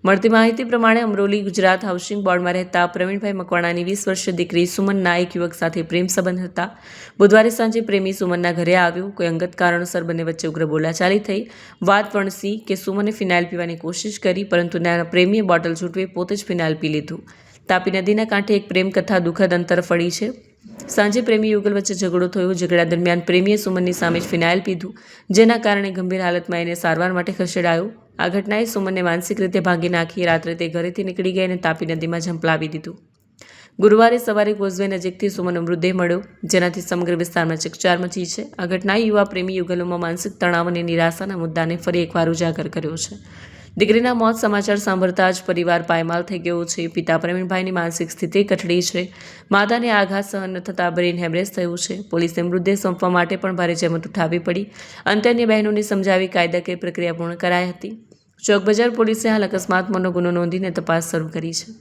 મળતી માહિતી પ્રમાણે અમરોલી ગુજરાત હાઉસિંગ બોર્ડમાં રહેતા પ્રવીણભાઈ મકવાણાની 20 વર્ષીય દીકરી સુમનના એક યુવક સાથે પ્રેમ સંબંધ હતા. બુધવારે સાંજે પ્રેમી સુમનના ઘરે આવ્યો. કોઈ અંગત કારણોસર બંને વચ્ચે ઉગ્ર બોલાચાલી થઈ. વાત વણસી કે સુમને ફિનાઇલ પીવાની કોશિશ કરી, પરંતુ નાના પ્રેમીએ બોટલ છૂટવી પોતે જ ફિનાઇલ પી લીધું. તાપી નદીના કાંઠે એક પ્રેમ કથા દુઃખદ અંતર ફળી છે. સાંજે પ્રેમી યુગલ વચ્ચે ઝઘડો થયો. ઝઘડા દરમિયાન પ્રેમીએ સુમનની સામે જ ફિનાઇલ પીધું, જેના કારણે ગંભીર હાલતમાં એને સારવાર માટે ખસેડાયો. આ ઘટનાએ સુમનને માનસિક રીતે ભાંગી નાખી. રાત્રે તે ઘરેથી નીકળી ગઈ અને તાપી નદીમાં ઝંપલાવી દીધું. ગુરુવારે સવારે કોઝવે નજીકથી સુમનનો મૃતદેહ મળ્યો, જેનાથી સમગ્ર વિસ્તારમાં ચકચાર મચી છે. આ ઘટનાએ યુવા પ્રેમી યુગલોમાં માનસિક તણાવ અને નિરાશાના મુદ્દાને ફરી એકવાર ઉજાગર કર્યો છે. દીકરીના મોત સમાચાર સાંભળતા જ પરિવાર પાયમાલ થઈ ગયો છે. પિતા પ્રવીણભાઈની માનસિક સ્થિતિ કઠડી છે. માતાને આઘાત સહન ન થતાં બ્રેઇન હેમરેજ થયું છે. પોલીસે મૃતદેહ સોંપવા માટે પણ ભારે જહેમત ઉઠાવવી પડી. અંતે અન્ય બહેનોને સમજાવી કાયદાકીય પ્રક્રિયા પૂર્ણ કરાઈ હતી. ચોક બજાર પોલીસે હાલ અકસ્માતનો ગુનો નોંધીને તપાસ શરૂ કરી છે.